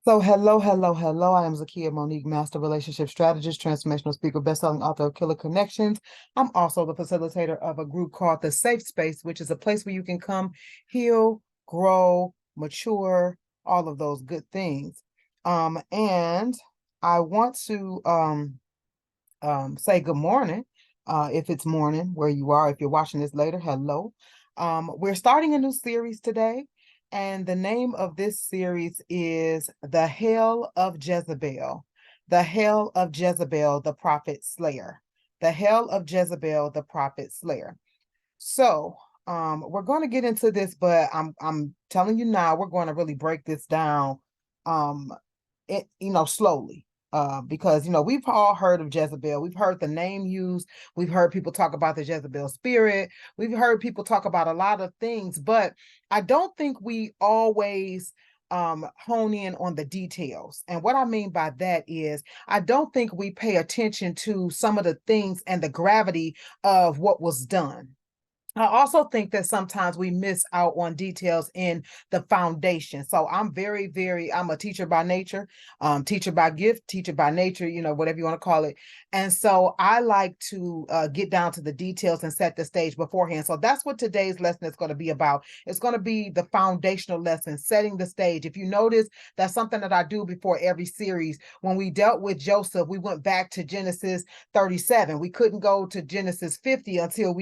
So hello, hello, hello. I am Zakiya Monique, Master Relationship Strategist, Transformational Speaker, Bestselling Author of Killer Connections. I'm also the facilitator of a group called The Safe Space, which is a place where you can come heal, grow, mature, all of those good things. And I want to say good morning, if it's morning where you are. If you're watching this later, hello. We're starting a new series today, and the name of this series is The Hell of Jezebel. The Hell of Jezebel, the Prophet Slayer. The Hell of Jezebel, the Prophet Slayer. So, we're going to get into this, but I'm telling you now, we're going to really break this down, um, slowly. Because we've all heard of Jezebel. We've heard the name used. We've heard people talk about the Jezebel spirit. We've heard people talk about a lot of things, but I don't think we always hone in on the details. And what I mean by that is I don't think we pay attention to some of the things and the gravity of what was done. I also think that sometimes we miss out on details in the foundation. So I'm a teacher by nature, teacher by gift, teacher by nature, whatever you want to call it. And so I like to get down to the details and set the stage beforehand. So that's what today's lesson is going to be about. It's going to be the foundational lesson, setting the stage. If you notice, that's something that I do before every series. When we dealt with Joseph, we went back to Genesis 37. We couldn't go to Genesis 50 until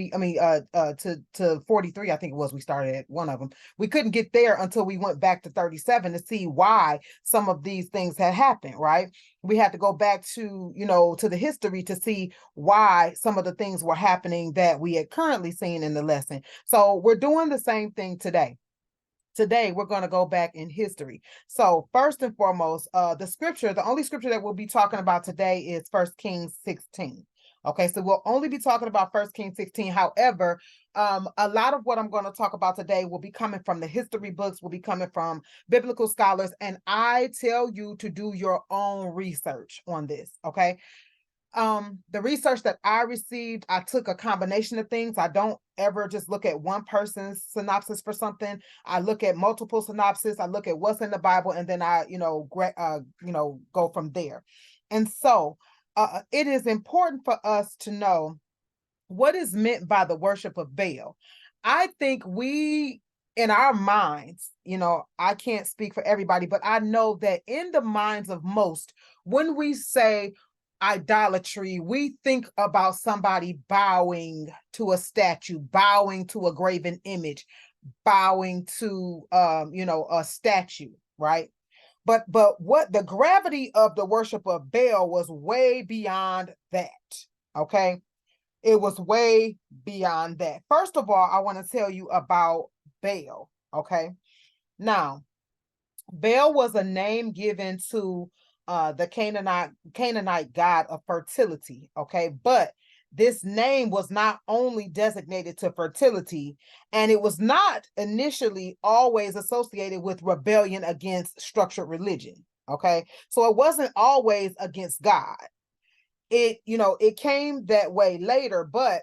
to 43, I think it was, we started at one of them. We couldn't get there until we went back to 37 to see why some of these things had happened, right? We had to go back to, to the history to see why some of the things were happening that we had currently seen in the lesson. So we're doing the same thing today. Today, we're going to go back in history. So first and foremost, the only scripture that we'll be talking about today is 1 Kings 16. Okay, so we'll only be talking about 1 Kings 16. However, a lot of what I'm going to talk about today will be coming from the history books, will be coming from biblical scholars, and I tell you to do your own research on this, okay? The research that I received, I took a combination of things. I don't ever just look at one person's synopsis for something. I look at multiple synopsis. I look at what's in the Bible, and then I go from there. And so it is important for us to know what is meant by the worship of Baal. I think we, in our minds, I can't speak for everybody, but I know that in the minds of most, when we say idolatry, we think about somebody bowing to a statue, bowing to a graven image, bowing to a statue, right? But what the gravity of the worship of Baal was way beyond that. Okay. It was way beyond that. First of all, I want to tell you about Baal. Okay. Now, Baal was a name given to the Canaanite god of fertility. Okay. But this name was not only designated to fertility, and it was not initially always associated with rebellion against structured religion. Okay. So it wasn't always against God. It came that way later, but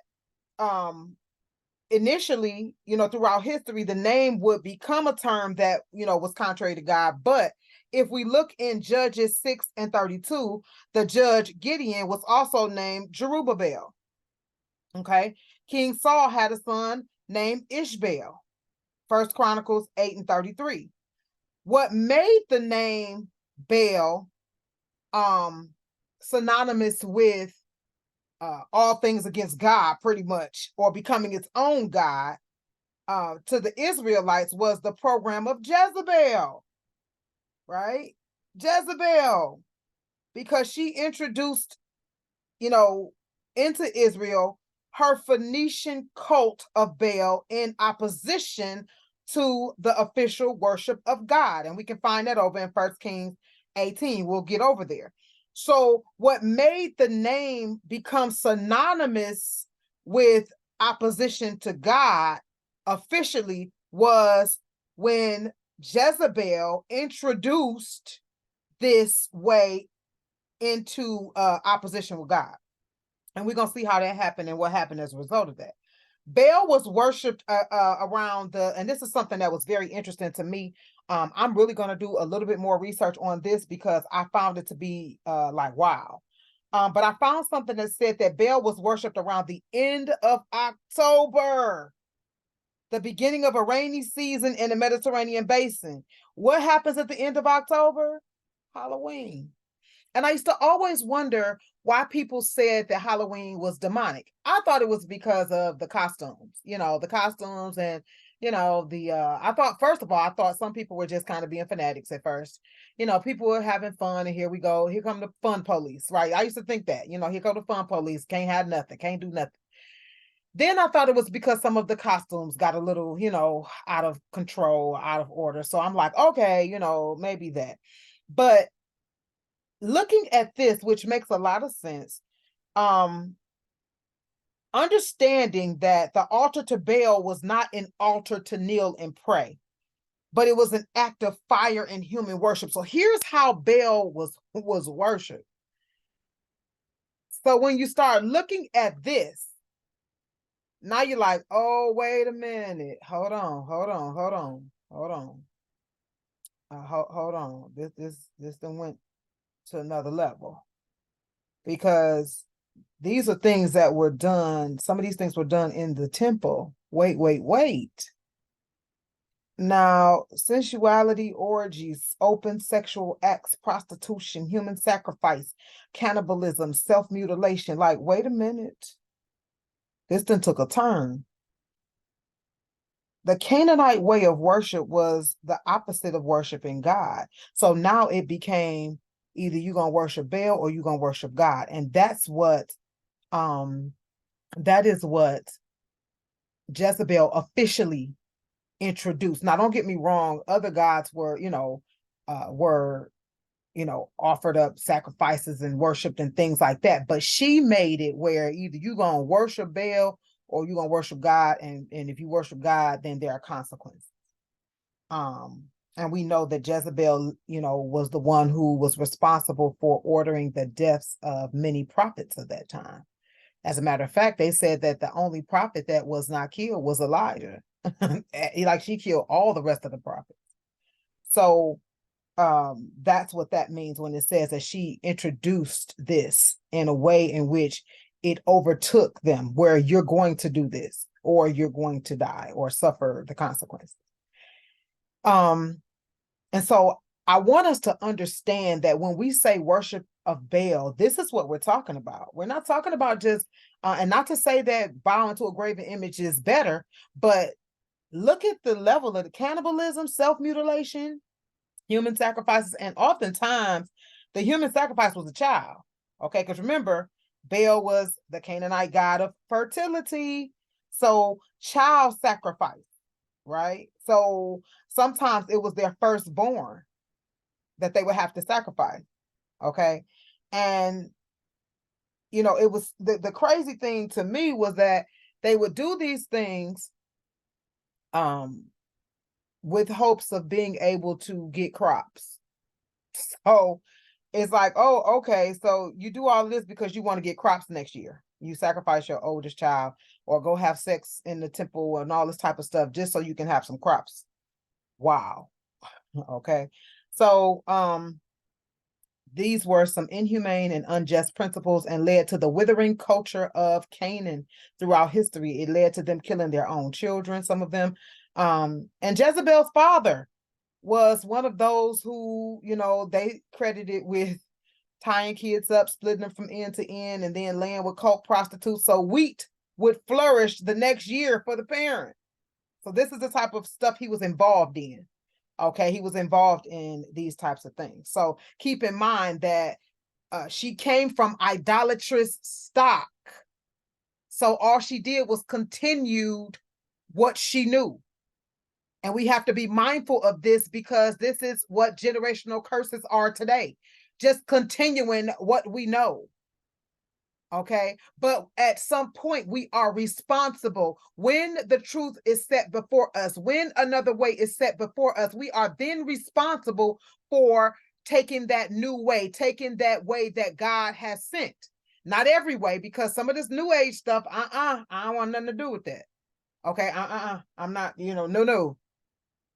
initially, throughout history, the name would become a term that, was contrary to God. But if we look in Judges 6:32, the judge Gideon was also named Jerubbaal. Okay. King Saul had a son named Ishbaal. First Chronicles 8:33. What made the name Baal synonymous with all things against God, pretty much, or becoming its own God, to the Israelites was the program of Jezebel, right? Jezebel, because she introduced, into Israel her Phoenician cult of Baal in opposition to the official worship of God. And we can find that over in 1 Kings 18. We'll get over there. So what made the name become synonymous with opposition to God officially was when Jezebel introduced this way into opposition with God. And we're going to see how that happened and what happened as a result of that. Baal was worshipped around and this is something that was very interesting to me. I'm really going to do a little bit more research on this because I found it to be like, wow. But I found something that said that Baal was worshipped around the end of October, the beginning of a rainy season in the Mediterranean basin. What happens at the end of October? Halloween. And I used to always wonder why people said that Halloween was demonic. I thought it was because of the costumes, the costumes and, I thought, first of all, I thought some people were just kind of being fanatics at first. People were having fun and here we go. Here come the fun police, right? I used to think that, here come the fun police. Can't have nothing, can't do nothing. Then I thought it was because some of the costumes got a little, out of control, out of order. So I'm like, okay, maybe that. But looking at this, which makes a lot of sense, understanding that the altar to Baal was not an altar to kneel and pray, but it was an act of fire and human worship. So here's how Baal was worshipped. So when you start looking at this, now you're like, oh, wait a minute. Hold on. This then went to another level, because these are things that were done. Some of these things were done in the temple. Wait. Now, sensuality, orgies, open sexual acts, prostitution, human sacrifice, cannibalism, self-mutilation. Like, wait a minute. This then took a turn. The Canaanite way of worship was the opposite of worshiping God. So now it became either you're going to worship Baal or you're going to worship God. And that is what Jezebel officially introduced. Now, don't get me wrong. Other gods were offered up sacrifices and worshiped and things like that. But she made it where either you're going to worship Baal or you're going to worship God. And if you worship God, then there are consequences. And we know that Jezebel, was the one who was responsible for ordering the deaths of many prophets of that time. As a matter of fact, they said that the only prophet that was not killed was Elijah. Like, she killed all the rest of the prophets. So that's what that means when it says that she introduced this in a way in which it overtook them, where you're going to do this or you're going to die or suffer the consequences. And so I want us to understand that when we say worship of Baal, this is what we're talking about. We're not talking about just, and not to say that bowing to a graven image is better, but look at the level of the cannibalism, self-mutilation, human sacrifices, and oftentimes the human sacrifice was a child. Okay, because remember, Baal was the Canaanite god of fertility. So child sacrifice, right? So sometimes it was their firstborn that they would have to sacrifice. Okay. And, it was the crazy thing to me was that they would do these things with hopes of being able to get crops. So it's like, oh, okay, so you do all this because you want to get crops next year. You sacrifice your oldest child or go have sex in the temple and all this type of stuff just so you can have some crops. Wow. Okay. So these were some inhumane and unjust principles and led to the withering culture of Canaan throughout history. It led to them killing their own children, some of them. And Jezebel's father was one of those who, they credited with tying kids up, splitting them from end to end, and then laying with cult prostitutes so wheat would flourish the next year for the parent. So this is the type of stuff he was involved in. Okay, he was involved in these types of things. So keep in mind that she came from idolatrous stock. So all she did was continued what she knew. And we have to be mindful of this because this is what generational curses are today. Just continuing what we know. Okay. But at some point, we are responsible. When the truth is set before us, when another way is set before us, we are then responsible for taking that new way, taking that way that God has sent. Not every way, because some of this new age stuff, I don't want nothing to do with that. Okay. I'm not, no.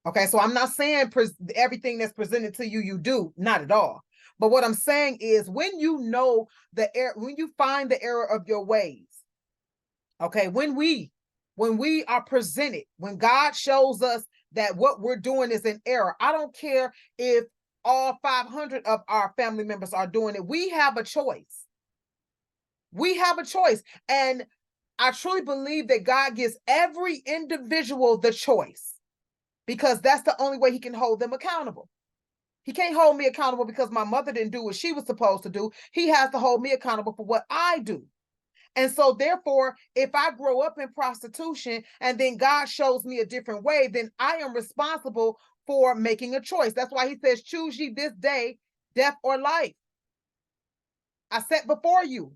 Okay, so I'm not saying everything that's presented to you, you do, not at all. But what I'm saying is when you know when you find the error of your ways, okay, when we are presented, when God shows us that what we're doing is an error, I don't care if all 500 of our family members are doing it. We have a choice. We have a choice. And I truly believe that God gives every individual the choice, because that's the only way he can hold them accountable. He can't hold me accountable because my mother didn't do what she was supposed to do. He has to hold me accountable for what I do. And so therefore, if I grow up in prostitution and then God shows me a different way, then I am responsible for making a choice. That's why he says, choose ye this day, death or life. I set before you.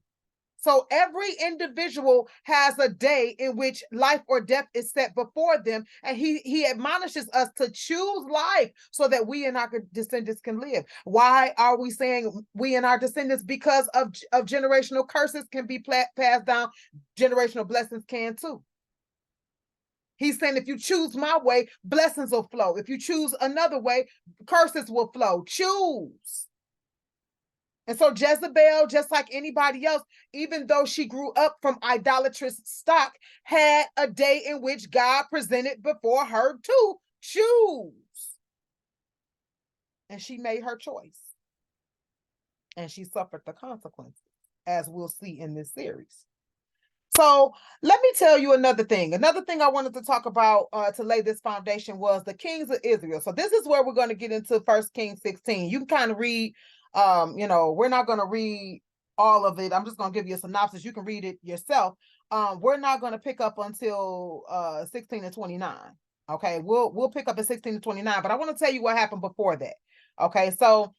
So every individual has a day in which life or death is set before them. And he admonishes us to choose life so that we and our descendants can live. Why are we saying we and our descendants? Because of generational curses can be passed down. Generational blessings can too. He's saying if you choose my way, blessings will flow. If you choose another way, curses will flow. Choose. And so Jezebel, just like anybody else, even though she grew up from idolatrous stock, had a day in which God presented before her to choose. And she made her choice. And she suffered the consequences, as we'll see in this series. So let me tell you another thing. Another thing I wanted to talk about to lay this foundation was the kings of Israel. So this is where we're going to get into 1 Kings 16. You can kind of read, we're not going to read all of it. I'm just going to give you a synopsis. You can read it yourself. We're not going to pick up until 16 and 29. Okay, we'll pick up at 16 and 29, but I want to tell you what happened before that. Okay, so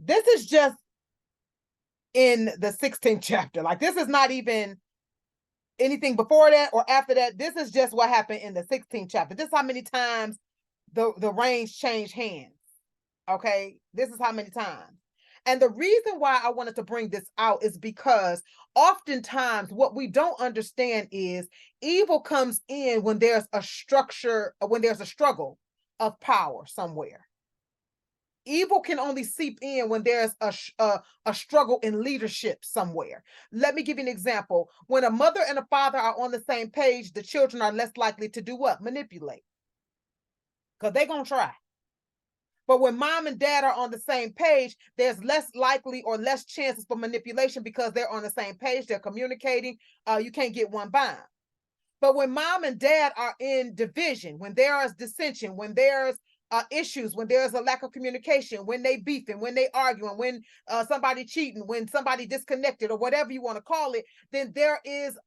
this is just in the 16th chapter. Like, this is not even anything before that or after that. This is just what happened in the 16th chapter. This is how many times the reins change hands. Okay, this is how many times. And the reason why I wanted to bring this out is because oftentimes what we don't understand is evil comes in when there's a structure, when there's a struggle of power somewhere. Evil can only seep in when there's a struggle in leadership somewhere. Let me give you an example. When a mother and a father are on the same page, the children are less likely to do what? Manipulate. Because they're going to try. But when mom and dad are on the same page, there's less likely or less chances for manipulation because they're on the same page. They're communicating. You can't get one by. But when mom and dad are in division, when there is dissension, when there's issues, when there's a lack of communication, when they beefing, when they arguing, when somebody cheating, when somebody disconnected, or whatever you want to call it, then there is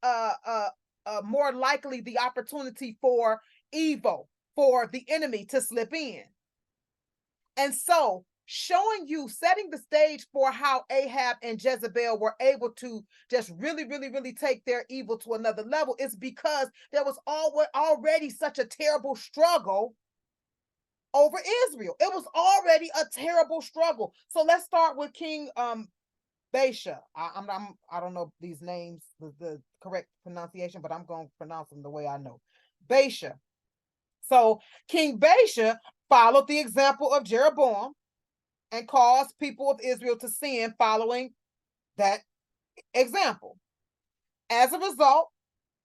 more likely the opportunity for evil, for the enemy to slip in. And so showing you, setting the stage for how Ahab and Jezebel were able to just really, really, really take their evil to another level is because there was already such a terrible struggle over Israel. It was already a terrible struggle. So let's start with King Baasha. I don't know these names, the correct pronunciation, but I'm going to pronounce them the way I know. Baasha. So King Baasha followed the example of Jeroboam and caused people of Israel to sin following that example. As a result,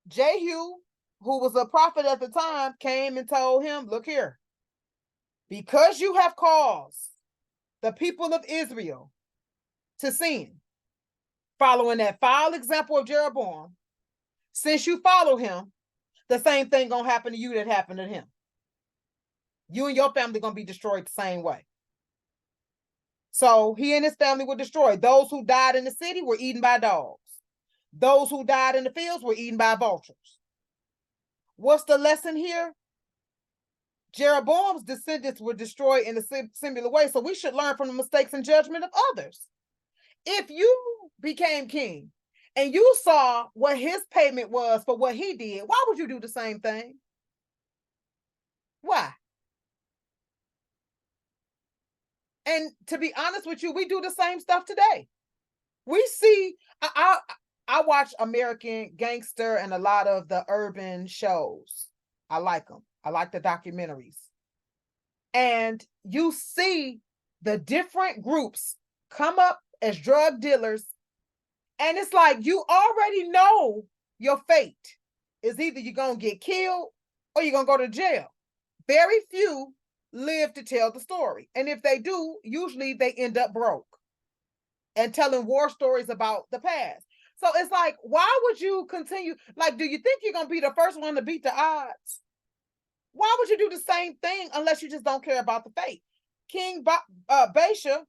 Jehu, who was a prophet at the time, came and told him, look here, because you have caused the people of Israel to sin, following that foul example of Jeroboam, since you follow him, the same thing gonna happen to you that happened to him. You and your family gonna be destroyed the same way. So he and his family were destroyed. Those who died in the city were eaten by dogs. Those who died in the fields were eaten by vultures. What's the lesson here? Jeroboam's descendants were destroyed in a similar way. So we should learn from the mistakes and judgment of others. If you became king and you saw what his payment was for what he did, why would you do the same thing? Why? And to be honest with you, we do the same stuff today. We see, I watch American Gangster and a lot of the urban shows. I like them. I like the documentaries. And you see the different groups come up as drug dealers. And it's like, you already know your fate is either you're going to get killed or you're going to go to jail. Very few live to tell the story. And if they do, usually they end up broke and telling war stories about the past. So it's like, why would you continue? Like, do you think you're going to be the first one to beat the odds? Why would you do the same thing unless you just don't care about the fate? King Baasha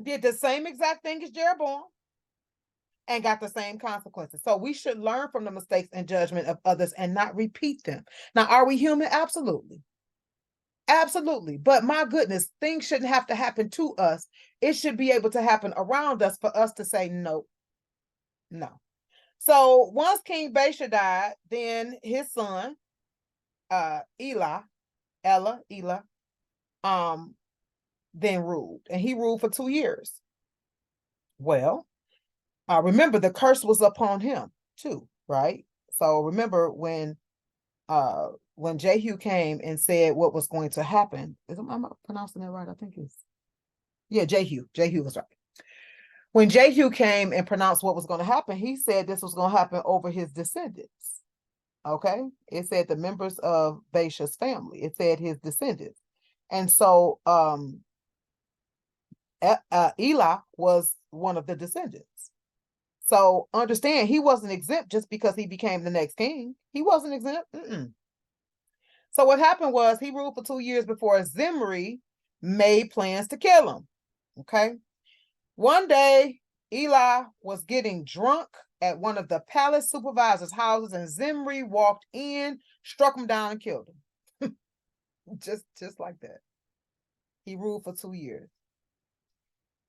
did the same exact thing as Jeroboam and got the same consequences. So we should learn from the mistakes and judgment of others and not repeat them. Now, are we human? Absolutely. Absolutely. But my goodness, things shouldn't have to happen to us. It should be able to happen around us for us to say no. No. So once King Baasha died, then his son, Ela, then ruled. And he ruled for 2 years. Well, remember the curse was upon him too, right? So remember when Jehu came and said what was going to happen. Am I pronouncing that right? I think it's, yeah, Jehu. Jehu was right. When Jehu came and pronounced what was going to happen, he said this was going to happen over his descendants. Okay? It said the members of Baasha's family. It said his descendants. And so Ela was one of the descendants. So understand, he wasn't exempt just because he became the next king. He wasn't exempt. So what happened was he ruled for 2 years before Zimri made plans to kill him. Okay. One day, Eli was getting drunk at one of the palace supervisor's houses, and Zimri walked in, struck him down, and killed him. just like that. He ruled for 2 years.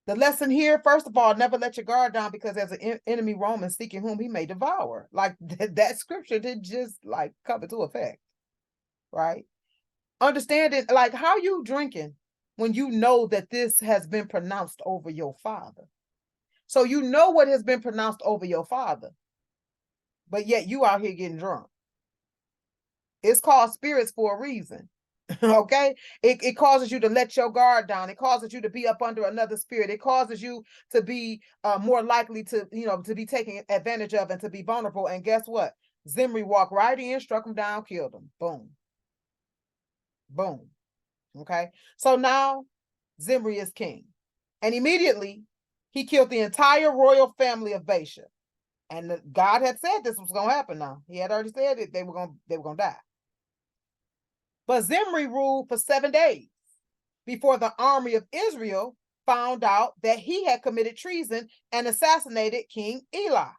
The lesson here, first of all, never let your guard down, because there's an enemy Roman seeking whom he may devour. Like that scripture didn't just like come into effect, right? Understanding, like, how you drinking when you know that this has been pronounced over your father? So you know what has been pronounced over your father, but yet you out here getting drunk. It's called spirits for a reason. Okay, it causes you to let your guard down. It causes you to be up under another spirit. It causes you to be more likely to, to be taken advantage of and to be vulnerable. And guess what? Zimri walked right in, struck him down, killed him. Boom. Boom. Okay, so now Zimri is king, and immediately he killed the entire royal family of Baasha. And God had said this was going to happen. Now he had already said it; they were going to die. But Zimri ruled for 7 days before the army of Israel found out that he had committed treason and assassinated King Eli.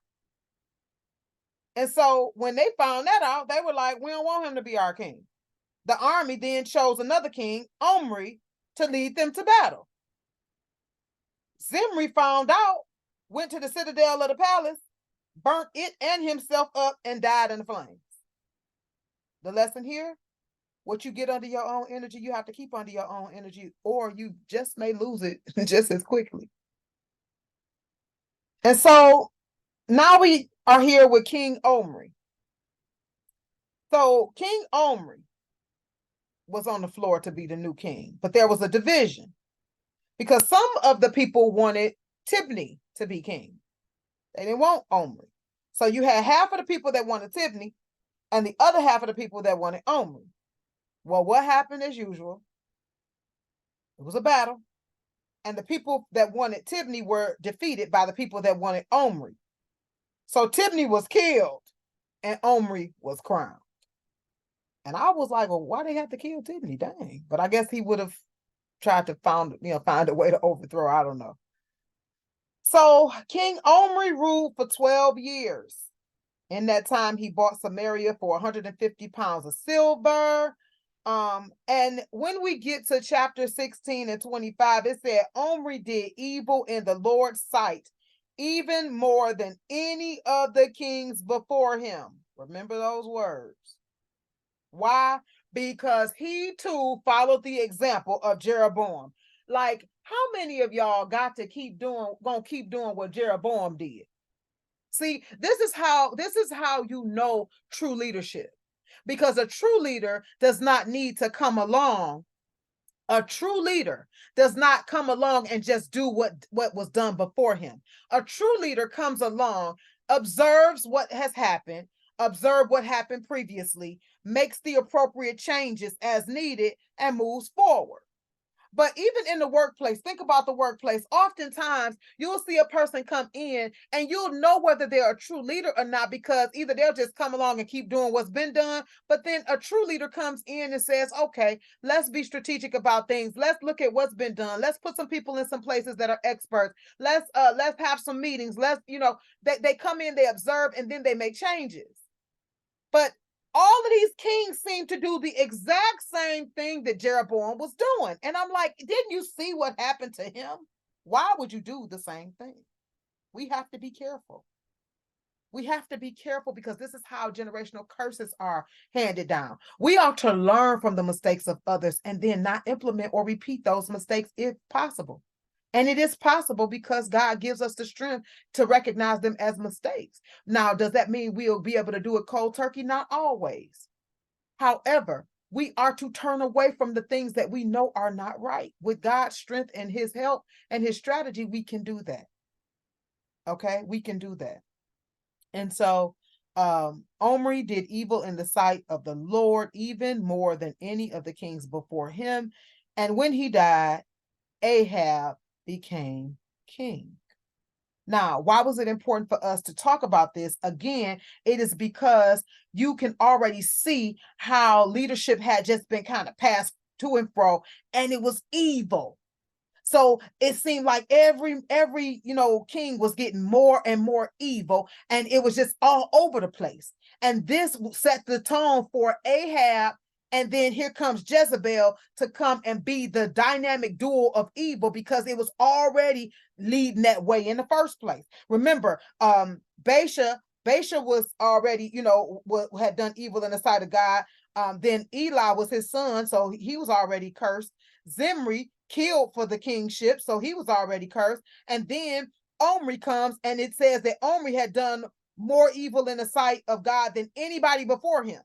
And so when they found that out, they were like, we don't want him to be our king. The army then chose another king, Omri, to lead them to battle. Zimri found out, went to the citadel of the palace, burnt it and himself up, and died in the flames. The lesson here: what you get under your own energy, you have to keep under your own energy, or you just may lose it just as quickly. And so now we are here with King Omri. So King Omri was on the floor to be the new king, but there was a division because some of the people wanted Tibni to be king. They didn't want Omri. So you had half of the people that wanted Tibni and the other half of the people that wanted Omri. Well, what happened as usual? It was a battle, and the people that wanted Tibni were defeated by the people that wanted Omri. So Tibni was killed, and Omri was crowned. And I was like, well, why they have to kill Tibni? Dang. But I guess he would have tried to find a way to overthrow. I don't know. So King Omri ruled for 12 years. In that time, he bought Samaria for 150 pounds of silver. And when we get to chapter 16 and 25, it said Omri did evil in the Lord's sight, even more than any of the kings before him. Remember those words. Why? Because he too followed the example of Jeroboam. Like, how many of y'all gonna keep doing what Jeroboam did? See, this is how you know true leadership. Because a true leader does not need to come along A true leader does not come along and just do what was done before him. A true leader comes along, observes what has happened, observe what happened previously, makes the appropriate changes as needed, and moves forward. But even in the workplace, think about the workplace. Oftentimes, you'll see a person come in and you'll know whether they're a true leader or not, because either they'll just come along and keep doing what's been done. But then a true leader comes in and says, okay, let's be strategic about things. Let's look at what's been done. Let's put some people in some places that are experts. Let's have some meetings. They come in, they observe, and then they make changes. But all of these kings seem to do the exact same thing that Jeroboam was doing. And I'm like, didn't you see what happened to him? Why would you do the same thing? We have to be careful. We have to be careful, because this is how generational curses are handed down. We ought to learn from the mistakes of others and then not implement or repeat those mistakes if possible. And it is possible because God gives us the strength to recognize them as mistakes. Now, does that mean we'll be able to do it cold turkey? Not always. However, we are to turn away from the things that we know are not right. With God's strength and his help and his strategy, we can do that. Okay, we can do that. And so Omri did evil in the sight of the Lord, even more than any of the kings before him. And when he died, Ahab became king. Now, why was it important for us to talk about this? Again, it is because you can already see how leadership had just been kind of passed to and fro, and it was evil. So it seemed like every king was getting more and more evil, and it was just all over the place. And this set the tone for Ahab. And then here comes Jezebel to come and be the dynamic duo of evil, because it was already leading that way in the first place. Remember, Baasha was already, had done evil in the sight of God. Then Eli was his son, so he was already cursed. Zimri killed for the kingship, so he was already cursed. And then Omri comes, and it says that Omri had done more evil in the sight of God than anybody before him.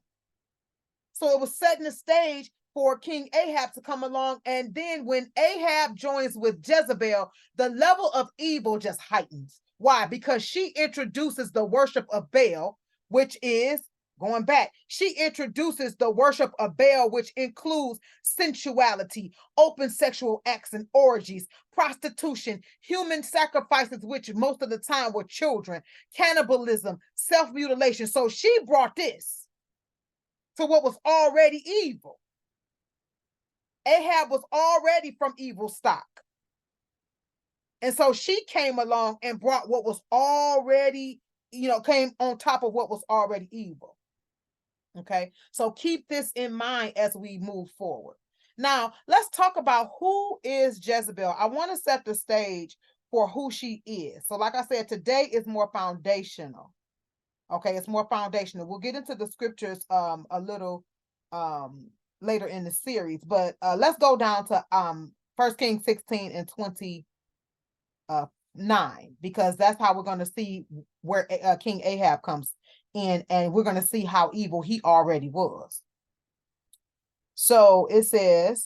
So it was setting the stage for King Ahab to come along. And then when Ahab joins with Jezebel, the level of evil just heightens. Why? Because she introduces the worship of Baal, which is, going back, she introduces the worship of Baal, which includes sensuality, open sexual acts and orgies, prostitution, human sacrifices, which most of the time were children, cannibalism, self-mutilation. So she brought this to what was already evil. Ahab was already from evil stock. And so she came along and brought what was already, came on top of what was already evil. Okay, so keep this in mind as we move forward. Now, let's talk about who is Jezebel. I want to set the stage for who she is. So like I said, today is more foundational. Okay, it's more foundational. We'll get into the scriptures a little later in the series, but let's go down to 1 Kings 16 and 29, because that's how we're going to see where King Ahab comes in, and we're going to see how evil he already was. So it says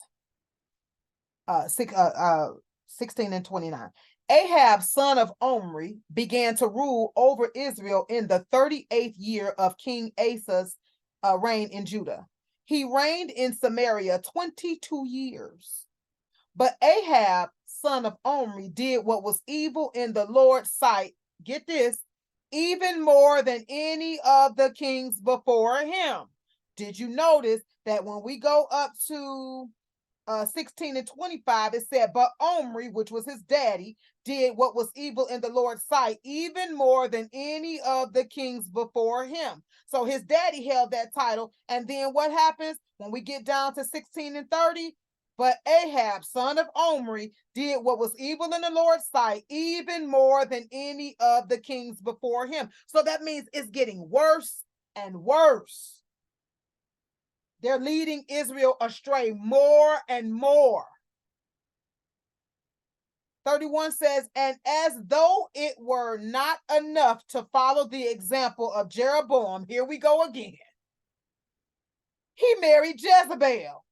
16 and 29. Ahab, son of Omri, began to rule over Israel in the 38th year of King Asa's reign in Judah. He reigned in Samaria 22 years. But Ahab, son of Omri, did what was evil in the Lord's sight. Get this, even more than any of the kings before him. Did you notice that when we go up to 16 and 25, it said, but Omri, which was his daddy, did what was evil in the Lord's sight, even more than any of the kings before him. So his daddy held that title. And then what happens when we get down to 16 and 30? But Ahab, son of Omri, did what was evil in the Lord's sight, even more than any of the kings before him. So that means it's getting worse and worse. They're leading Israel astray more and more. 31 says, and as though it were not enough to follow the example of Jeroboam, here we go again, he married Jezebel.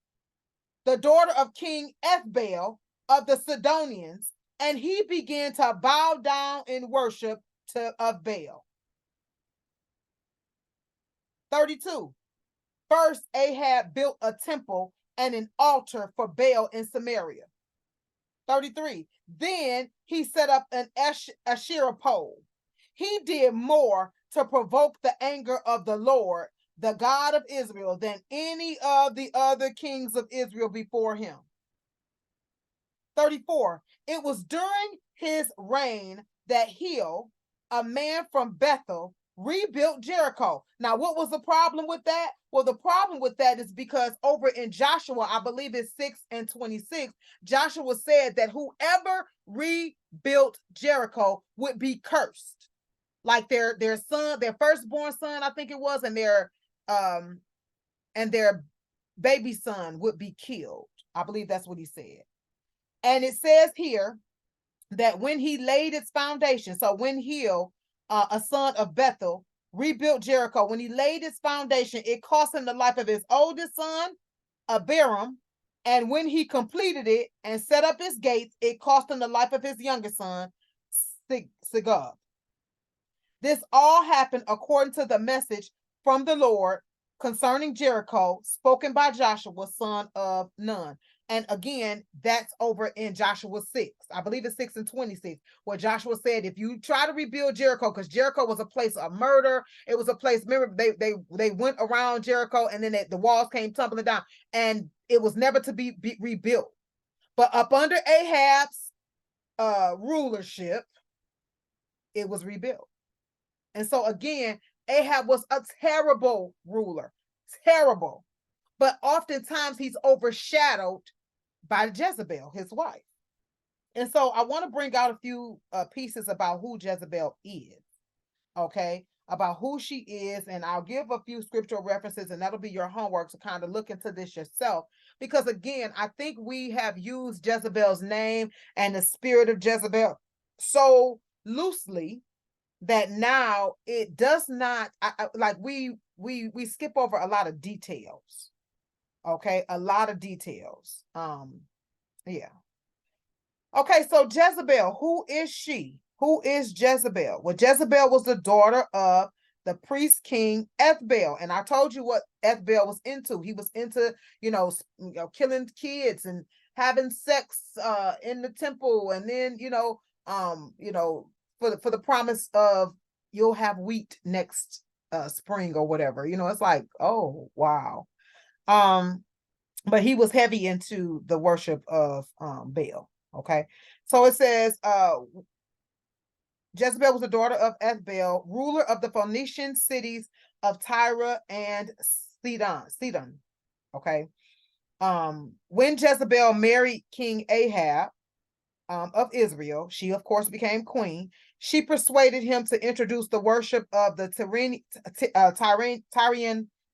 the daughter of King Ethbaal of the Sidonians, and he began to bow down in worship of Baal. 32. First, Ahab built a temple and an altar for Baal in Samaria. 33. Then he set up an Asherah pole. He did more to provoke the anger of the Lord, the God of Israel, than any of the other kings of Israel before him. 34. It was during his reign that Hiel, a man from Bethel, rebuilt Jericho. Now, what was the problem with that? Well, the problem with that is because over in Joshua, I believe it's 6:26, Joshua said that whoever rebuilt Jericho would be cursed. Like their son, their firstborn son, I think it was, and their baby son would be killed. I believe that's what he said. And it says here that when he laid its foundation, so when Hiel, a son of Bethel, rebuilt Jericho, when he laid its foundation, it cost him the life of his oldest son, Abiram. And when he completed it and set up his gates, it cost him the life of his youngest son, Segub. This all happened according to the message from the Lord concerning Jericho, spoken by Joshua, son of Nun. And again, that's over in Joshua 6. I believe it's 6:26, where Joshua said, if you try to rebuild Jericho, because Jericho was a place of murder, it was a place, remember, they went around Jericho, and then the walls came tumbling down, and it was never to be rebuilt. But up under Ahab's rulership, it was rebuilt. And so again, Ahab was a terrible ruler, terrible. But oftentimes he's overshadowed by Jezebel, his wife. And so I want to bring out a few pieces about who Jezebel is, okay? About who she is, and I'll give a few scriptural references, and that'll be your homework to kind of look into this yourself. Because again, I think we have used Jezebel's name and the spirit of Jezebel so loosely that now it does not, like we skip over a lot of details. Okay, a lot of details. Yeah. Okay, so Jezebel, who is she? Who is Jezebel? Well, Jezebel was the daughter of the priest king Ethbaal, and I told you what Ethbaal was into. He was into, killing kids and having sex in the temple, and then for the promise of you'll have wheat next spring or whatever. It's like, oh wow. But he was heavy into the worship of Baal. Okay, so it says Jezebel was the daughter of Ethbaal, ruler of the Phoenician cities of Tyre and Sidon. Okay, when Jezebel married King Ahab of Israel, she of course became queen. She persuaded him to introduce the worship of the Tyrian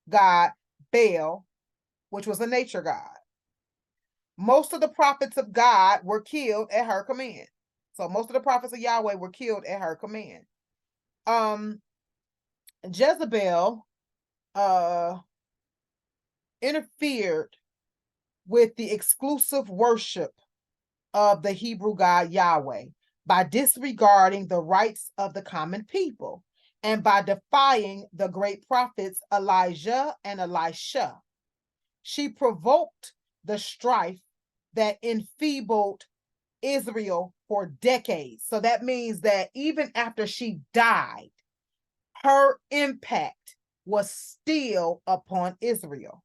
god Baal, which was a nature god. Most of the prophets of God were killed at her command. So most of the prophets of Yahweh were killed at her command. Jezebel interfered with the exclusive worship of the Hebrew God Yahweh by disregarding the rights of the common people and by defying the great prophets Elijah and Elisha. She provoked the strife that enfeebled Israel for decades. So that means that even after she died, her impact was still upon Israel.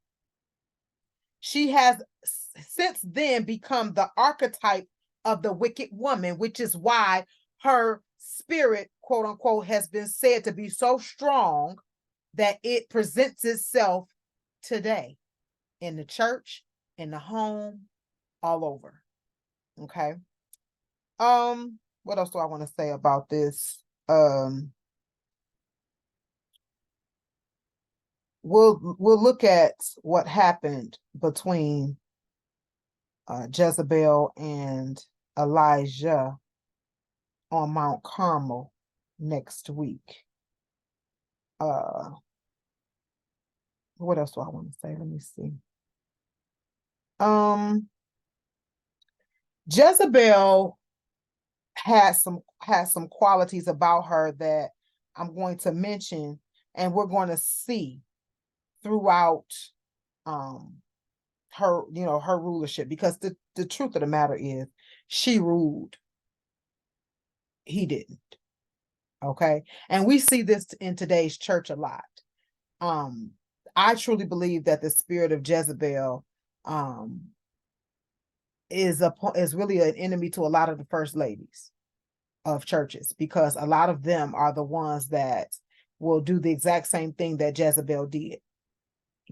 She has since then become the archetype of the wicked woman, which is why her spirit, quote unquote, has been said to be so strong that it presents itself today in the church, in the home, all over. Okay. What else do I want to say about this? We'll look at what happened between Jezebel and Elijah on Mount Carmel next week. What else do I want to say? Let me see. Jezebel has some qualities about her that I'm going to mention, and we're going to see throughout her, her rulership, because the truth of the matter is she ruled, he didn't. Okay. And we see this in today's church a lot. I truly believe that the spirit of Jezebel is really an enemy to a lot of the first ladies of churches, because a lot of them are the ones that will do the exact same thing that Jezebel did.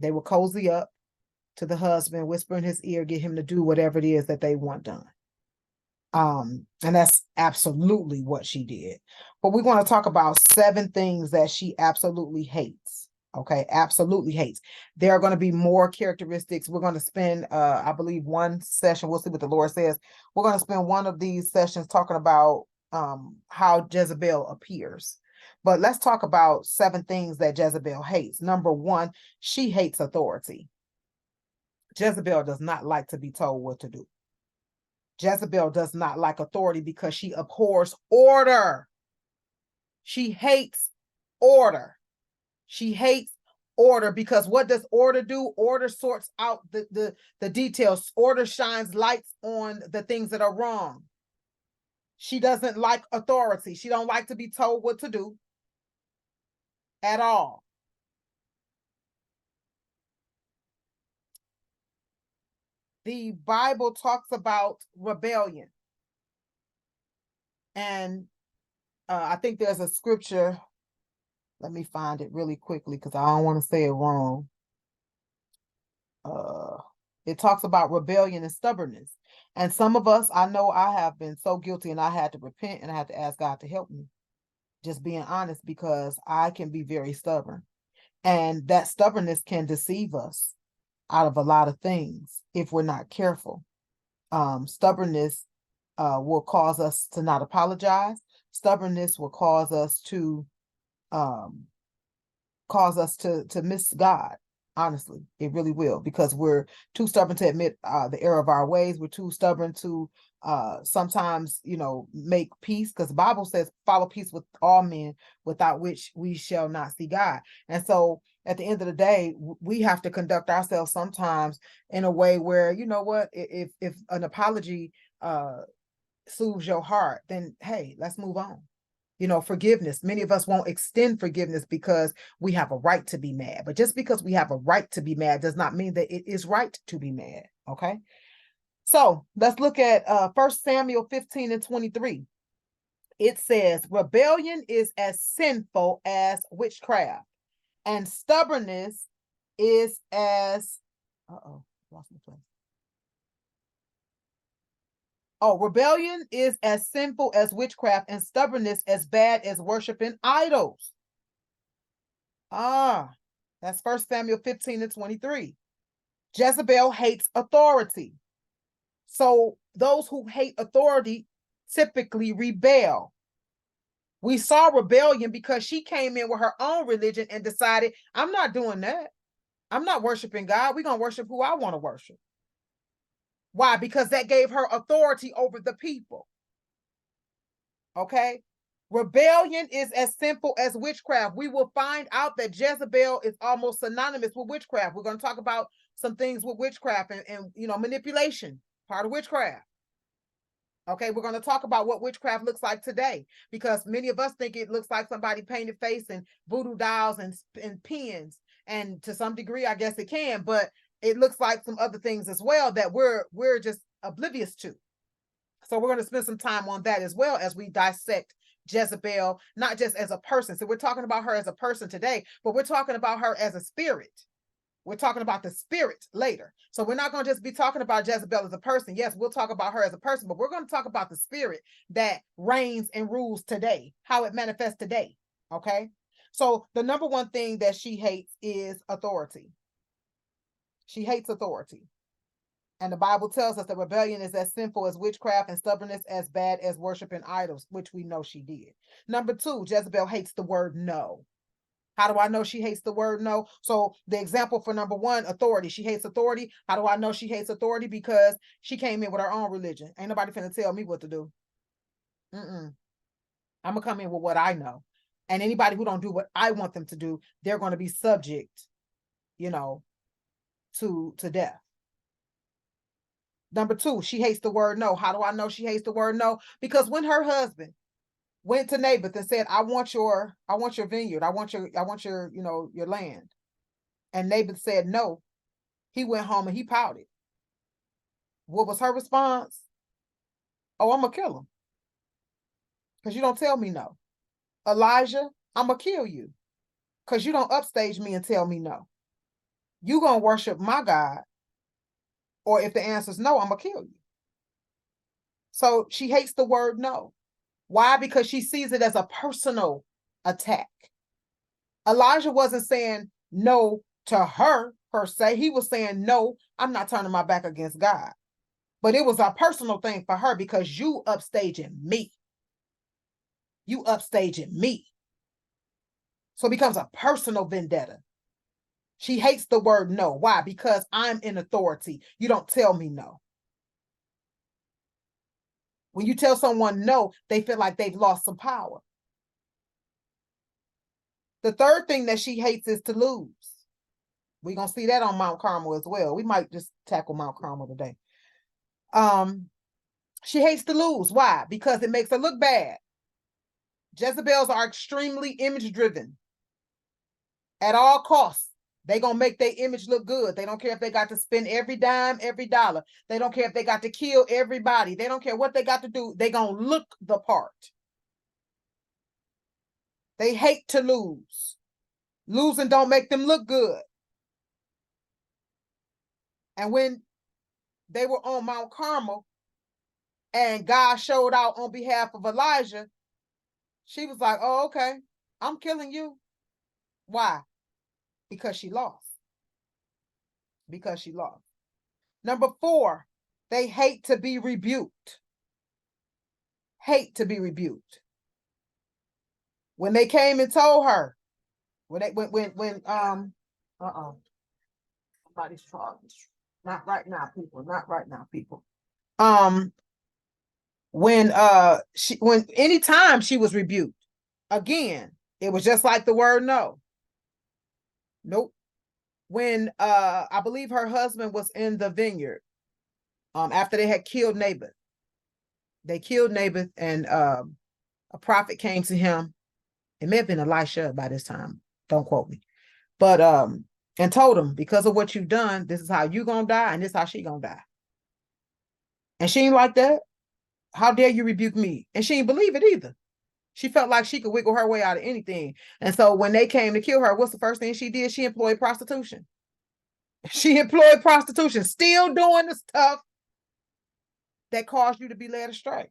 They will cozy up to the husband, whisper in his ear, get him to do whatever it is that they want done. And that's absolutely what she did. But we're going to talk about 7 things that she absolutely hates. Okay, absolutely hates. There are going to be more characteristics. We're going to spend, I believe, one session. We'll see what the Lord says. We're going to spend one of these sessions talking about how Jezebel appears. But let's talk about 7 things that Jezebel hates. Number 1, she hates authority. Jezebel does not like to be told what to do. Jezebel does not like authority because she abhors order. She hates order. She hates order because what does order do? Order sorts out the details. Order shines lights on the things that are wrong. She doesn't like authority. She don't like to be told what to do at all. The Bible talks about rebellion. And I think there's a scripture. Let me find it really quickly because I don't want to say it wrong. It talks about rebellion and stubbornness. And some of us, I know I have been so guilty, and I had to repent and I had to ask God to help me. Just being honest, because I can be very stubborn. And that stubbornness can deceive us out of a lot of things if we're not careful. Stubbornness will cause us to not apologize. Stubbornness will cause us to miss God. Honestly, it really will, because we're too stubborn to admit the error of our ways. We're too stubborn to sometimes, make peace, because the Bible says, follow peace with all men, without which we shall not see God. And so at the end of the day, we have to conduct ourselves sometimes in a way where, you know what, if an apology soothes your heart, then hey, let's move on. Forgiveness. Many of us won't extend forgiveness because we have a right to be mad. But just because we have a right to be mad does not mean that it is right to be mad. Okay. So let's look at 1 Samuel 15:23. It says, rebellion is as sinful as witchcraft, and stubbornness is as, lost my place. Oh, rebellion is as sinful as witchcraft, and stubbornness as bad as worshiping idols. That's 1 Samuel 15:23. Jezebel hates authority. So those who hate authority typically rebel. We saw rebellion because she came in with her own religion and decided, I'm not doing that. I'm not worshiping God. We're going to worship who I want to worship. Why? Because that gave her authority over the people. Okay? Rebellion is as simple as witchcraft. We will find out that Jezebel is almost synonymous with witchcraft. We're going to talk about some things with witchcraft and manipulation, part of witchcraft. Okay, we're going to talk about what witchcraft looks like today, because many of us think it looks like somebody painted face and voodoo dolls and pins. And to some degree, I guess it can, but it looks like some other things as well that we're just oblivious to. So we're going to spend some time on that as well as we dissect Jezebel, not just as a person. So we're talking about her as a person today, but we're talking about her as a spirit. We're talking about the spirit later. So we're not going to just be talking about Jezebel as a person. Yes, we'll talk about her as a person, but we're going to talk about the spirit that reigns and rules today, how it manifests today. Okay. So the number one thing that she hates is authority. She hates authority. And the Bible tells us that rebellion is as sinful as witchcraft, and stubbornness as bad as worshiping idols, which we know she did. Number 2, Jezebel hates the word no. How do I know she hates the word no? So the example for number one, authority. She hates authority. How do I know she hates authority? Because she came in with her own religion. Ain't nobody finna tell me what to do. I'm gonna come in with what I know. And anybody who don't do what I want them to do, they're going to be subject, to death. Number two, she hates the word no. How do I know she hates the word no? Because when her husband went to Naboth and said, I want your vineyard, I want your, your land. And Naboth said no. He went home and he pouted. What was her response? Oh, I'm gonna kill him. Because you don't tell me no. Elijah, I'm gonna kill you. Because you don't upstage me and tell me no. You gonna worship my God. Or if the answer is no, I'm gonna kill you. So she hates the word no. Why? Because she sees it as a personal attack. Elijah wasn't saying no to her per se. He was saying, no, I'm not turning my back against God. But it was a personal thing for her because you upstaging me. You upstaging me. So it becomes a personal vendetta. She hates the word no. Why? Because I'm in authority. You don't tell me no. When you tell someone no, they feel like they've lost some power. The third thing that she hates is to lose. We're going to see that on Mount Carmel as well. We might just tackle Mount Carmel today. She hates to lose. Why? Because it makes her look bad. Jezebels are extremely image-driven. At all costs, they're going to make their image look good. They don't care if they got to spend every dime, every dollar. They don't care if they got to kill everybody. They don't care what they got to do. They're going to look the part. They hate to lose. Losing don't make them look good. And when they were on Mount Carmel and God showed out on behalf of Elijah, she was like, oh, okay, I'm killing you. Why? Because she lost. Because she lost. Number four, they hate to be rebuked. Hate to be rebuked. When they came and told her, somebody's talking. Not right now, people. Not right now, people. When anytime she was rebuked, again, it was just like the word no. Nope. When I believe her husband was in the vineyard, after they had killed Naboth. They killed Naboth, and a prophet came to him. It may have been Elisha by this time. Don't quote me. But and told him, because of what you've done, this is how you're gonna die, and this is how she gonna die. And she ain't like that. How dare you rebuke me? And she didn't believe it either. She felt like she could wiggle her way out of anything. And so when they came to kill her, what's the first thing she did? She employed prostitution. She employed prostitution, still doing the stuff that caused you to be led astray.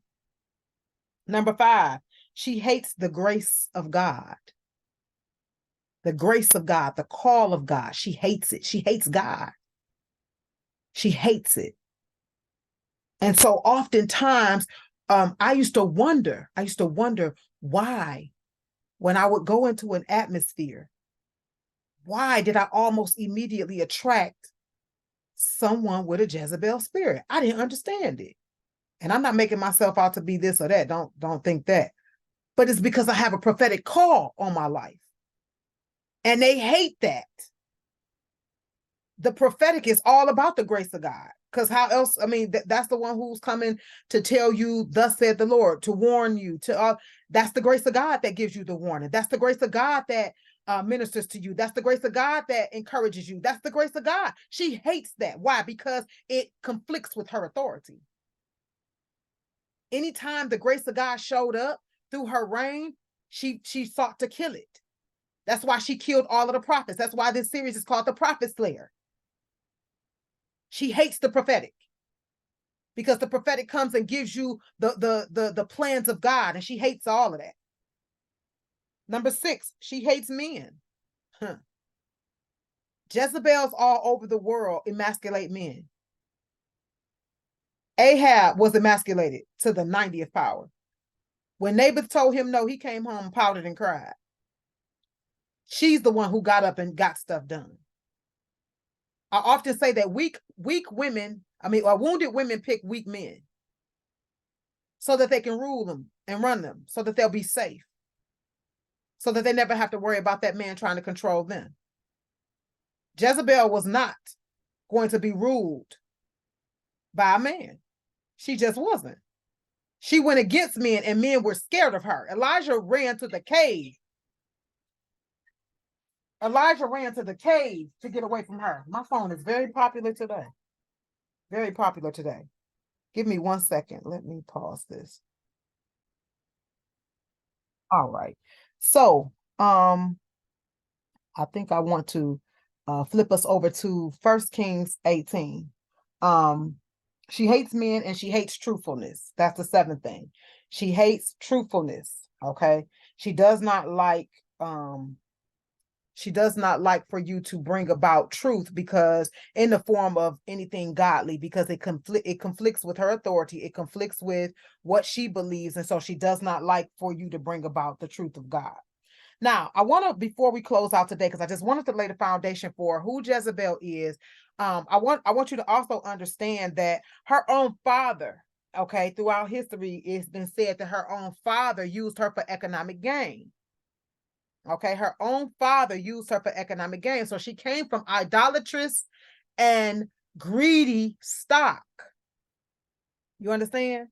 Number five, she hates the grace of God. The grace of God, the call of God. She hates it. She hates God. She hates it. And so oftentimes, I used to wonder why, when I would go into an atmosphere, why did I almost immediately attract someone with a Jezebel spirit? I didn't understand it. And I'm not making myself out to be this or that. Don't think that. But it's because I have a prophetic call on my life. And they hate that. The prophetic is all about the grace of God. Because how else? I mean, that's the one who's coming to tell you, thus said the Lord, to warn you. That's the grace of God that gives you the warning. That's the grace of God that ministers to you. That's the grace of God that encourages you. That's the grace of God. She hates that. Why? Because it conflicts with her authority. Anytime the grace of God showed up through her reign, she sought to kill it. That's why she killed all of the prophets. That's why this series is called The Prophet Slayer. She hates the prophetic because the prophetic comes and gives you the plans of God, and she hates all of that. Number six, she hates men. Jezebels all over the world emasculate men. Ahab was emasculated to the 90th power. When Naboth told him no, he came home, pouted, and cried. She's the one who got up and got stuff done. I often say that weak women, or wounded women pick weak men so that they can rule them and run them, so that they'll be safe, so that they never have to worry about that man trying to control them. Jezebel was not going to be ruled by a man. She just wasn't. She went against men, and men were scared of her. Elijah ran to the cave. Elijah ran to the cave to get away from her. My phone is very popular today. Very popular today. Give me 1 second. Let me pause this. All right. So, I think I want to flip us over to 1 Kings 18. She hates men and she hates truthfulness. That's the seventh thing. She hates truthfulness. Okay. She does not like for you to bring about truth, because in the form of anything godly, because it conflicts with her authority. It conflicts with what she believes. And so she does not like for you to bring about the truth of God. Now, I want to, before we close out today, because I just wanted to lay the foundation for who Jezebel is. I want you to also understand that her own father, okay, throughout history, it's been said that her own father used her for economic gain. Okay, her own father used her for economic gain. So she came from idolatrous and greedy stock. You understand?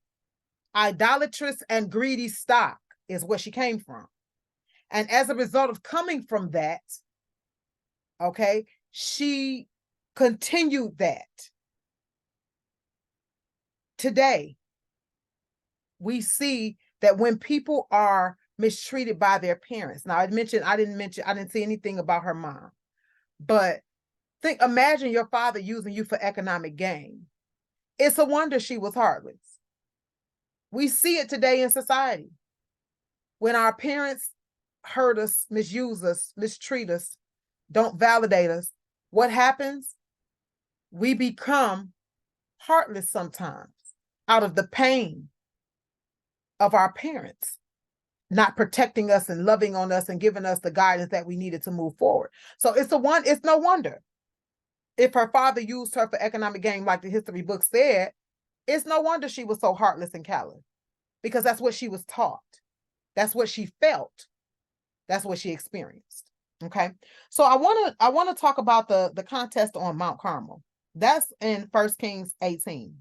Idolatrous and greedy stock is where she came from. And as a result of coming from that, okay, she continued that. Today, we see that when people are mistreated by their parents. Now, I didn't see anything about her mom, but imagine your father using you for economic gain. It's a wonder she was heartless. We see it today in society. When our parents hurt us, misuse us, mistreat us, don't validate us, what happens? We become heartless sometimes out of the pain of our parents not protecting us and loving on us and giving us the guidance that we needed to move forward. So it's no wonder if her father used her for economic gain, like the history book said. It's no wonder she was so heartless and callous, because that's what she was taught. That's what she felt. That's what she experienced. Okay. So I want to talk about the contest on Mount Carmel. That's in 1 Kings 18.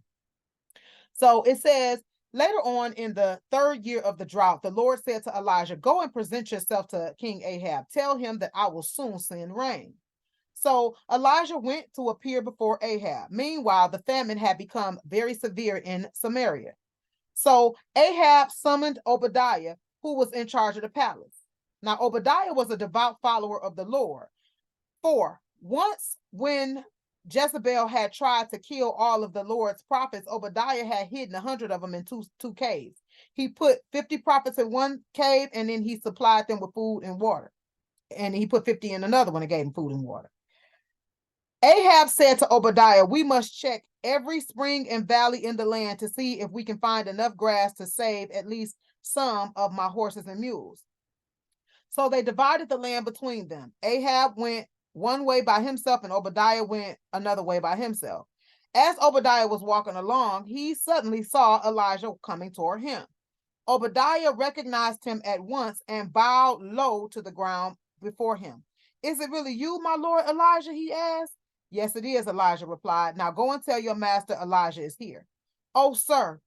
So it says, later on in the 3rd year of the drought, the Lord said to Elijah, go and present yourself to King Ahab. Tell him that I will soon send rain. So Elijah went to appear before Ahab. Meanwhile, the famine had become very severe in Samaria. So Ahab summoned Obadiah, who was in charge of the palace. Now, Obadiah was a devout follower of the Lord. For once, when Jezebel had tried to kill all of the Lord's prophets, Obadiah had hidden 100 of them in two caves. He put 50 prophets in one cave, and then he supplied them with food and water. And he put 50 in another one and gave them food and water. Ahab said to Obadiah, we must check every spring and valley in the land to see if we can find enough grass to save at least some of my horses and mules. So they divided the land between them. Ahab went one way by himself, and Obadiah went another way by himself. As Obadiah was walking along, he suddenly saw Elijah coming toward him. Obadiah recognized him at once and bowed low to the ground before him. Is it really you, my lord Elijah? He asked. Yes, it is, Elijah replied. Now go and tell your master Elijah is here. Oh, sir,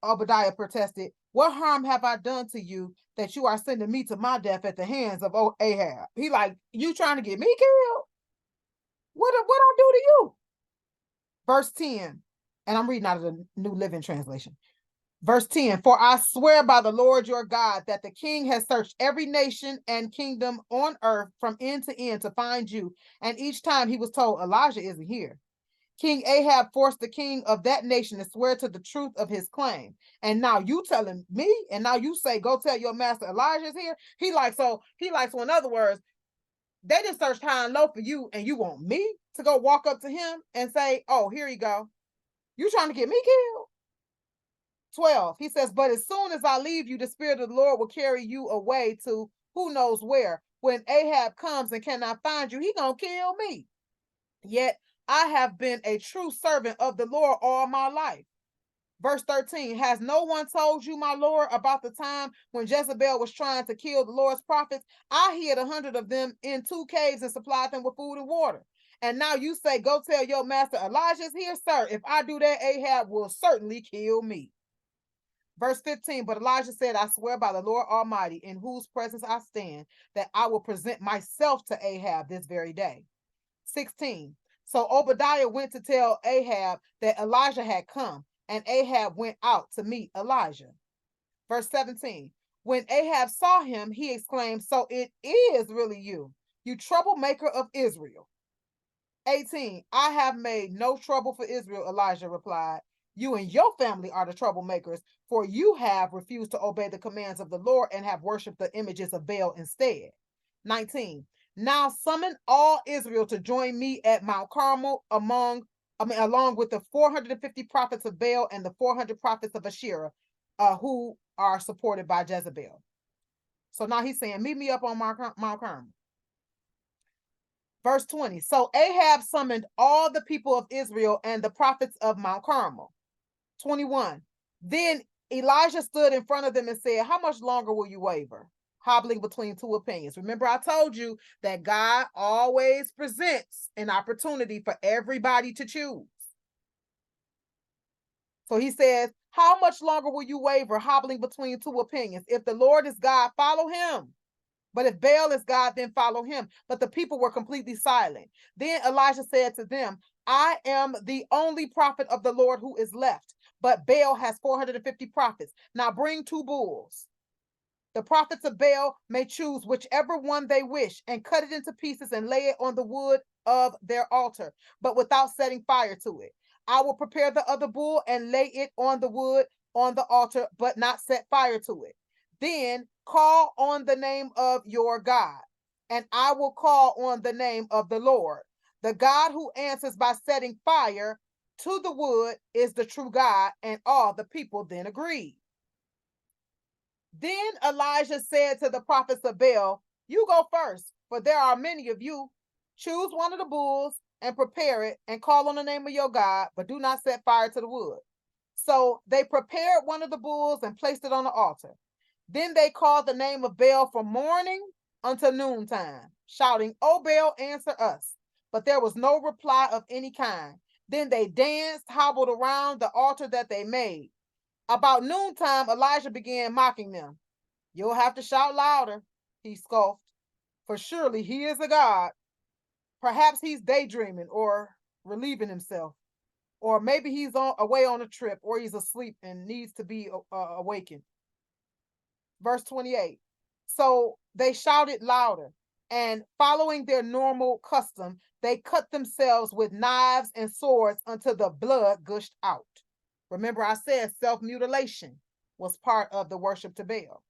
Obadiah protested. What harm have I done to you that you are sending me to my death at the hands of Ahab? He like, you trying to get me killed? What I do to you? Verse 10, and I'm reading out of the New Living Translation. Verse 10, for I swear by the Lord your God that the king has searched every nation and kingdom on earth from end to end to find you. And each time he was told, Elijah isn't here. King Ahab forced the king of that nation to swear to the truth of his claim. And now you telling me, and now you say, go tell your master Elijah is here. So in other words, they didn't search high and low for you, and you want me to go walk up to him and say, oh, here you go. You trying to get me killed? 12, he says, but as soon as I leave you, the Spirit of the Lord will carry you away to who knows where. when Ahab comes and cannot find you, he gonna kill me. Yet I have been a true servant of the Lord all my life. Verse 13, has no one told you, my Lord, about the time when Jezebel was trying to kill the Lord's prophets? I hid 100 of them in 2 caves and supplied them with food and water. And now you say, go tell your master Elijah is here, sir. If I do that, Ahab will certainly kill me. Verse 15, but Elijah said, I swear by the Lord Almighty, in whose presence I stand, that I will present myself to Ahab this very day. 16, so Obadiah went to tell Ahab that Elijah had come, and Ahab went out to meet Elijah. Verse 17, when Ahab saw him, he exclaimed, so it is really you, you troublemaker of Israel. 18, I have made no trouble for Israel, Elijah replied. You and your family are the troublemakers, for you have refused to obey the commands of the Lord and have worshipped the images of Baal instead. 19, now summon all Israel to join me at Mount Carmel along with the 450 prophets of Baal and the 400 prophets of Asherah, who are supported by Jezebel. So now he's saying, meet me up on Mount Carmel. Verse 20, so Ahab summoned all the people of Israel and the prophets of Mount Carmel. 21, then Elijah stood in front of them and said, how much longer will you waver, hobbling between 2 opinions? Remember, I told you that God always presents an opportunity for everybody to choose. So he says, how much longer will you waver, hobbling between 2 opinions? If the Lord is God, follow him. But if Baal is God, then follow him. But the people were completely silent. Then Elijah said to them, I am the only prophet of the Lord who is left, but Baal has 450 prophets. Now bring 2 bulls. The prophets of Baal may choose whichever one they wish and cut it into pieces and lay it on the wood of their altar, but without setting fire to it. I will prepare the other bull and lay it on the wood on the altar, but not set fire to it. Then call on the name of your God, and I will call on the name of the Lord. The God who answers by setting fire to the wood is the true God, and all the people then agreed. Then Elijah said to the prophets of Baal, you go first, for there are many of you. Choose one of the bulls and prepare it and call on the name of your God, but do not set fire to the wood. So they prepared one of the bulls and placed it on the altar. Then they called the name of Baal from morning until noontime, shouting, O Baal, answer us. But there was no reply of any kind. Then they danced, hobbled around the altar that they made. About noontime, Elijah began mocking them. You'll have to shout louder, he scoffed, for surely he is a god. Perhaps he's daydreaming or relieving himself, or maybe he's away on a trip, or he's asleep and needs to be awakened. Verse 28, so they shouted louder, and following their normal custom, they cut themselves with knives and swords until the blood gushed out. Remember, I said self-mutilation was part of the worship to Baal.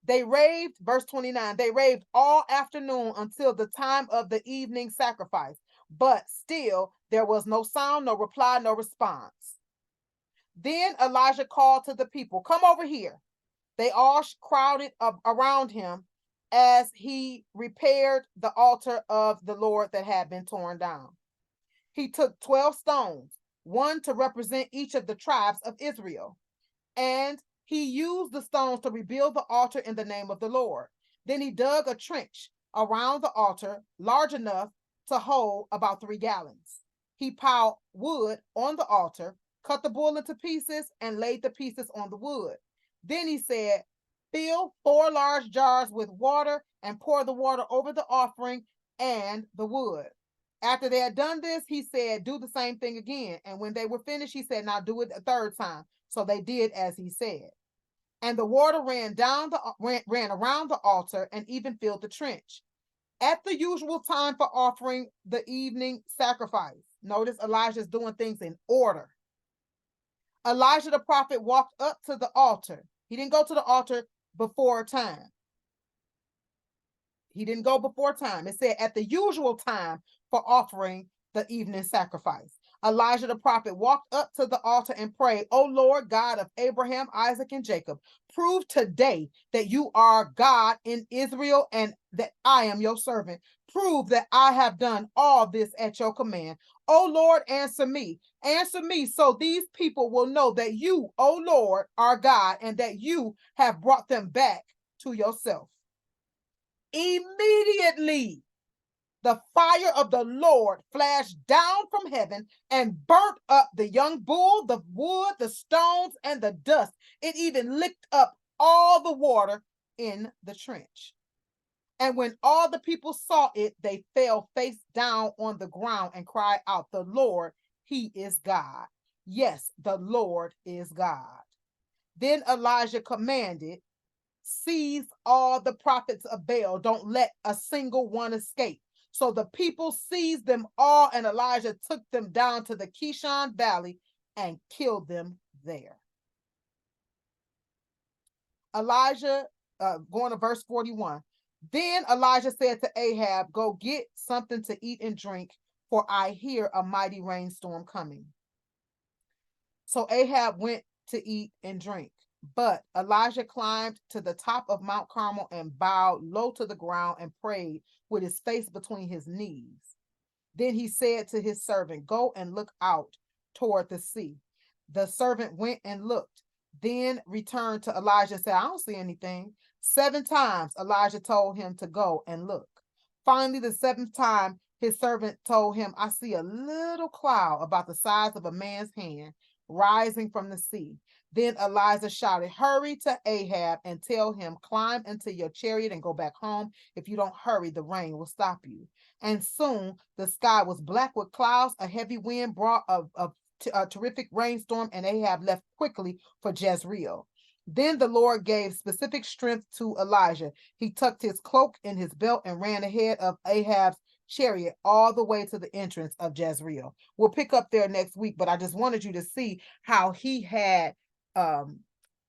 They raved, verse 29, they raved all afternoon until the time of the evening sacrifice, but still there was no sound, no reply, no response. Then Elijah called to the people, come over here. They all crowded around him as he repaired the altar of the Lord that had been torn down. He took 12 stones, one to represent each of the tribes of Israel, and he used the stones to rebuild the altar in the name of the Lord. Then he dug a trench around the altar large enough to hold about 3 gallons. He piled wood on the altar, cut the bull into pieces, and laid the pieces on the wood. Then he said, fill 4 large jars with water and pour the water over the offering and the wood. After they had done this, he said, do the same thing again. And when they were finished, he said, now do it a 3rd time. So they did as he said. And the water ran around the altar and even filled the trench. At the usual time for offering the evening sacrifice. Notice Elijah's doing things in order. Elijah the prophet walked up to the altar. He didn't go to the altar before time. He didn't go before time. It said at the usual time for offering the evening sacrifice. Elijah the prophet walked up to the altar and prayed, "O Lord God of Abraham, Isaac, and Jacob, prove today that you are God in Israel and that I am your servant. Prove that I have done all this at your command. O Lord, answer me. Answer me so these people will know that you, O Lord, are God and that you have brought them back to yourself." Immediately, the fire of the Lord flashed down from heaven and burnt up the young bull, the wood, the stones, and the dust. It even licked up all the water in the trench. And when all the people saw it, they fell face down on the ground and cried out, "The Lord, he is God. Yes, the Lord is God." Then Elijah commanded, "Seize all the prophets of Baal. Don't let a single one escape." So the people seized them all, and Elijah took them down to the Kishon Valley and killed them there. Elijah, going to verse 41. Then Elijah said to Ahab, "Go get something to eat and drink, for I hear a mighty rainstorm coming." So Ahab went to eat and drink. But Elijah climbed to the top of Mount Carmel and bowed low to the ground and prayed with his face between his knees. Then he said to his servant, "Go and look out toward the sea." The servant went and looked, then returned to Elijah and said, "I don't see anything." 7 times Elijah told him to go and look. Finally, the 7th time, his servant told him, "I see a little cloud about the size of a man's hand rising from the sea." Then Elijah shouted, "Hurry to Ahab and tell him, climb into your chariot and go back home. If you don't hurry, the rain will stop you." And soon the sky was black with clouds. A heavy wind brought a terrific rainstorm, and Ahab left quickly for Jezreel. Then the Lord gave specific strength to Elijah. He tucked his cloak in his belt and ran ahead of Ahab's chariot all the way to the entrance of Jezreel. We'll pick up there next week, but I just wanted you to see how he had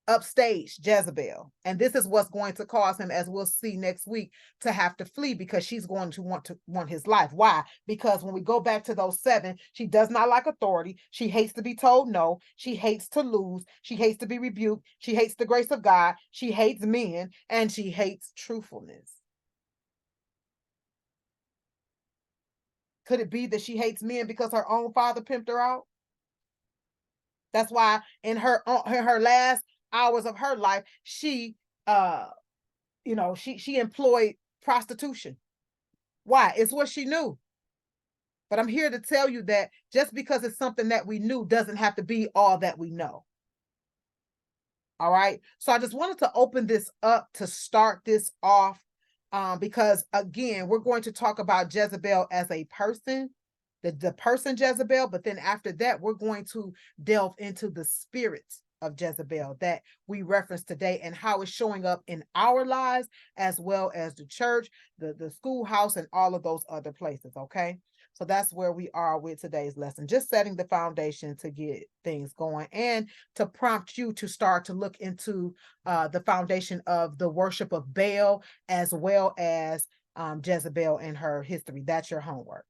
upstaged Jezebel. And this is what's going to cause him, as we'll see next week, to have to flee, because she's going to want his life. Why? Because when we go back to those 7, she does not like authority. She hates to be told no. She hates to lose. She hates to be rebuked. She hates the grace of God. She hates men, and she hates truthfulness. Could it be that she hates men because her own father pimped her out? That's why in her last hours of her life, she she employed prostitution. Why? It's what she knew. But I'm here to tell you that just because it's something that we knew doesn't have to be all that we know. All right. So I just wanted to open this up to start this off, because again, we're going to talk about Jezebel as a person, the person Jezebel, but then after that, we're going to delve into the spirits of Jezebel that we referenced today and how it's showing up in our lives, as well as the church, the schoolhouse, and all of those other places. Okay. So that's where we are with today's lesson, just setting the foundation to get things going and to prompt you to start to look into the foundation of the worship of Baal, as well as Jezebel and her history. That's your homework.